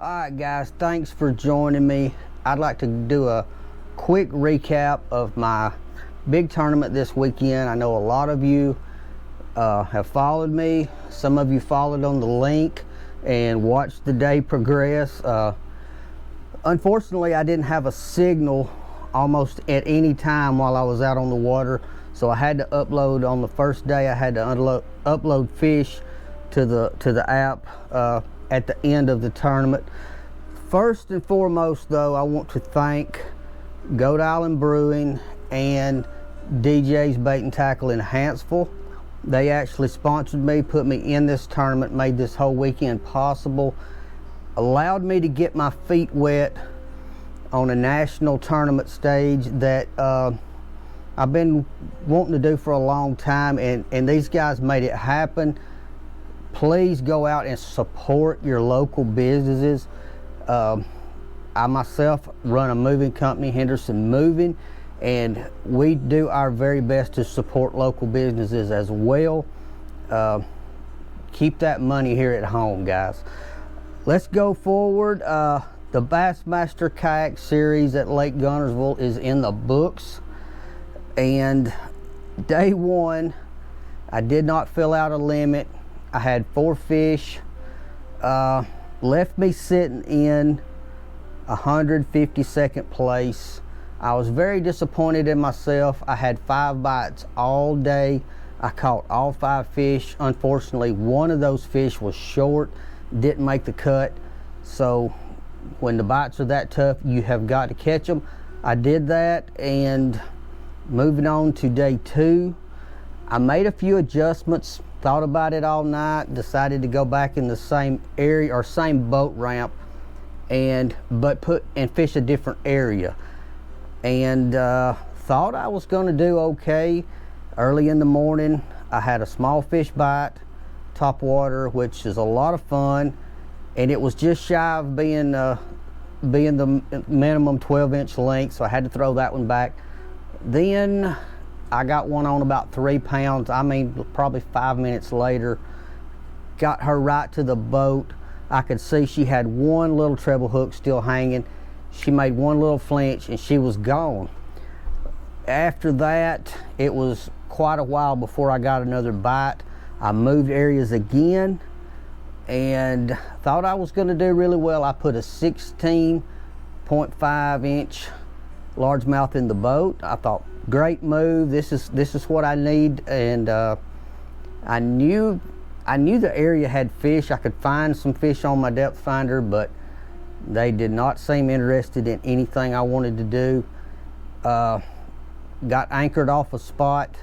Alright guys, thanks for joining me. I'd like to do a quick recap of my big tournament this weekend. I know a lot of you have followed me. Some of you followed on the link and watched the day progress. Unfortunately, I didn't have a signal almost at any time while I was out on the water, so I had to upload on the first day. I had to upload fish to the app at the end of the tournament. First and foremost though, I want to thank Goat Island Brewing and DJ's Bait&Tackle in Huntsville. They actually sponsored me, put me in this tournament, made this whole weekend possible, allowed me to get my feet wet on a national tournament stage that I've been wanting to do for a long time, and these guys made it happen. Please go out and support your local businesses. I myself run a moving company, Henderson Moving, and we do our very best to support local businesses as well. Keep that money here at home, guys. Let's go forward. The Bassmaster Kayak series at Lake Guntersville is in the books, and day one I did not fill out a limit. I had 4 fish, left me sitting in 152nd place. I was very disappointed in myself. I had 5 bites all day. I caught all 5 fish. Unfortunately, one of those fish was short, didn't make the cut. So when the bites are that tough, you have got to catch them. I did that, and moving on to day 2, I made a few adjustments, thought about it all night, decided to go back in the same area or same boat ramp and fish a different area, and thought I was going to do okay. Early in the morning I had a small fish bite, top water, which is a lot of fun, and it was just shy of being the minimum 12-inch length, so I had to throw that one back. Then I got one on about 3 pounds. I mean, probably 5 minutes later, got her right to the boat. I could see she had one little treble hook still hanging. She made one little flinch and she was gone. After that, it was quite a while before I got another bite. I moved areas again and thought I was going to do really well. I put a 16.5-inch largemouth in the boat. I thought, great move. This is what I need, and I knew the area had fish. I could find some fish on my depth finder, but they did not seem interested in anything I wanted to do. Got anchored off a spot.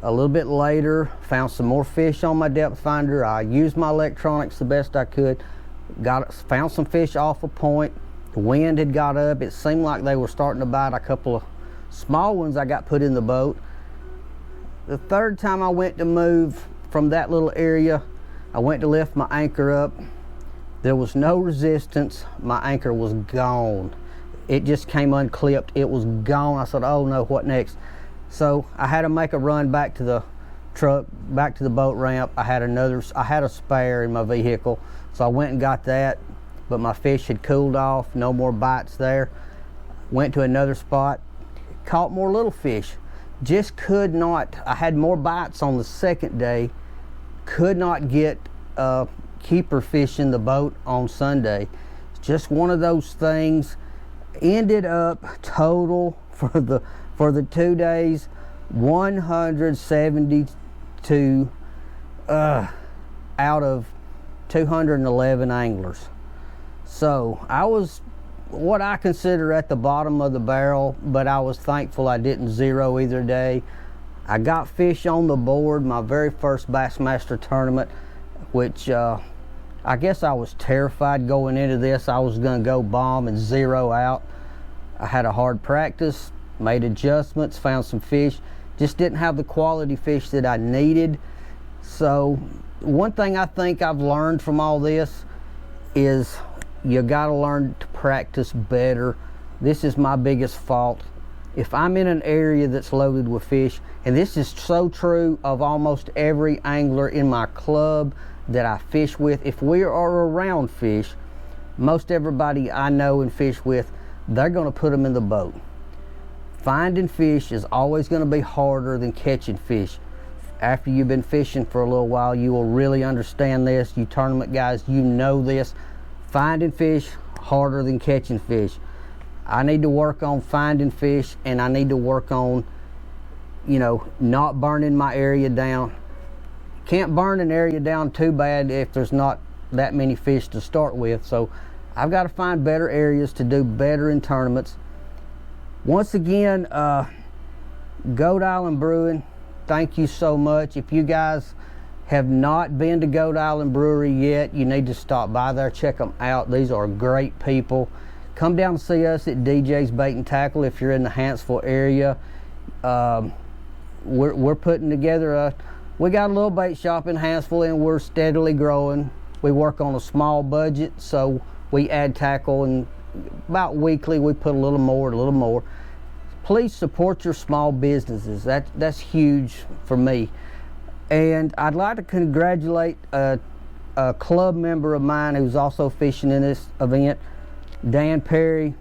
A little bit later, found some more fish on my depth finder. I used my electronics the best I could. Found some fish off a point. The wind had got up. It seemed like they were starting to bite. A couple of small ones I got put in the boat. The third time I went to move from that little area, I went to lift my anchor up. There was no resistance. My anchor was gone. It just came unclipped. It was gone. I said, oh no, what next? So I had to make a run back to the truck, back to the boat ramp. I had a spare in my vehicle, so I went and got that, but my fish had cooled off. No more bites there. Went to another spot, caught more little fish. Just could not. I had more bites on the second day. Could not get keeper fish in the boat on Sunday. It's just one of those things. Ended up total for the 2 days 172 out of 211 anglers. So I was what I consider at the bottom of the barrel, but I was thankful I didn't zero either day. I got fish on the board my very first Bassmaster tournament, which I guess I was terrified going into this. I was going to go bomb and zero out. I had a hard practice, made adjustments, found some fish, just didn't have the quality fish that I needed. So one thing I think I've learned from all this is you got to learn to practice better. This is my biggest fault. If I'm in an area that's loaded with fish, and this is so true of almost every angler in my club that I fish with, if we are around fish, most everybody I know and fish with, they're going to put them in the boat. Finding fish is always going to be harder than catching fish. After you've been fishing for a little while, you will really understand this. You tournament guys, you know this. Finding fish harder than catching fish. I need to work on finding fish, and I need to work on, you know, not burning my area down. Can't burn an area down too bad if there's not that many fish to start with. So I've got to find better areas to do better in tournaments. Once again, Goat Island Brewing, thank you so much. If you guys have not been to Goat Island Brewery yet, you need to stop by there, check them out. These are great people. Come down and see us at DJ's Bait and Tackle if you're in the Huntsville area. We're putting together we got a little bait shop in Huntsville, and we're steadily growing. We work on a small budget, so we add tackle, and about weekly we put a little more. Please support your small businesses. That's huge for me. And I'd like to congratulate a club member of mine who's also fishing in this event, Dan Perry.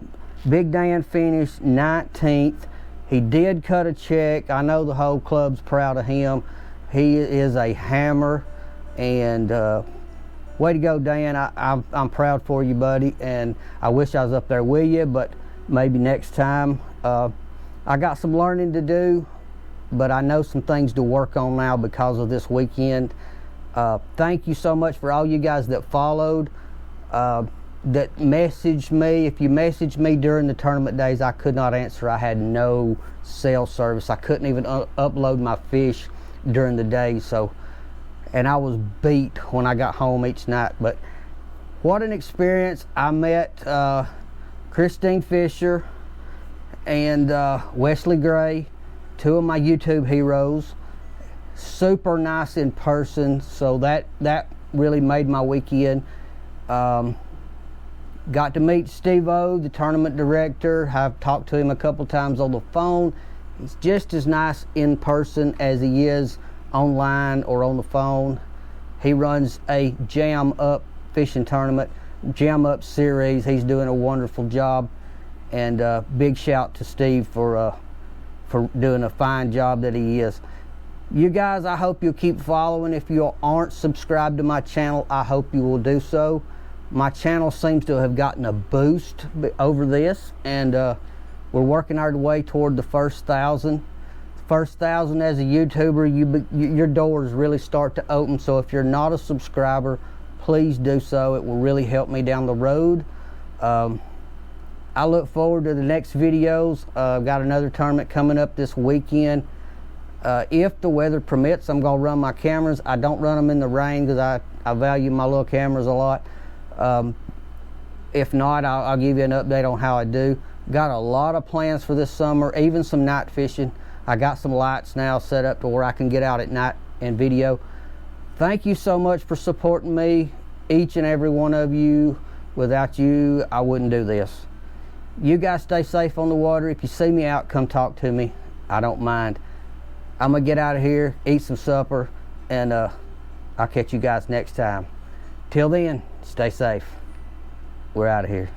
Big Dan finished 19th. He did cut a check. I know the whole club's proud of him. He is a hammer, and way to go, Dan. I'm proud for you, buddy, and I wish I was up there with you, but maybe next time. I got some learning to do, but I know some things to work on now because of this weekend. Thank you so much for all you guys that followed, that messaged me. If you messaged me during the tournament days, I could not answer. I had no cell service. I couldn't even upload my fish during the day, so, and I was beat when I got home each night. But what an experience. I met Christine Fisher and Wesley Gray, two of my YouTube heroes. Super nice in person, so that really made my weekend. Got to meet Steve-O, the tournament director. I've talked to him a couple times on the phone. He's just as nice in person as he is online or on the phone. He runs a Jam Up fishing tournament, Jam Up series. He's doing a wonderful job, and big shout to Steve for doing a fine job that he is. You guys, I hope you'll keep following. If you aren't subscribed to my channel, I hope you will do so. My channel seems to have gotten a boost over this, and we're working our way toward the first 1,000. First 1,000 as a YouTuber, your doors really start to open. So if you're not a subscriber, please do so. It will really help me down the road. I look forward to the next videos. I've got another tournament coming up this weekend. If the weather permits, I'm going to run my cameras. I don't run them in the rain because I value my little cameras a lot. If not, I'll give you an update on how I do. Got a lot of plans for this summer, even some night fishing. I got some lights now set up to where I can get out at night and video. Thank you so much for supporting me, each and every one of you. Without you, I wouldn't do this. You guys stay safe on the water. If you see me out, come talk to me. I don't mind. I'm gonna get out of here, eat some supper, and I'll catch you guys next time. Till then, stay safe. We're out of here.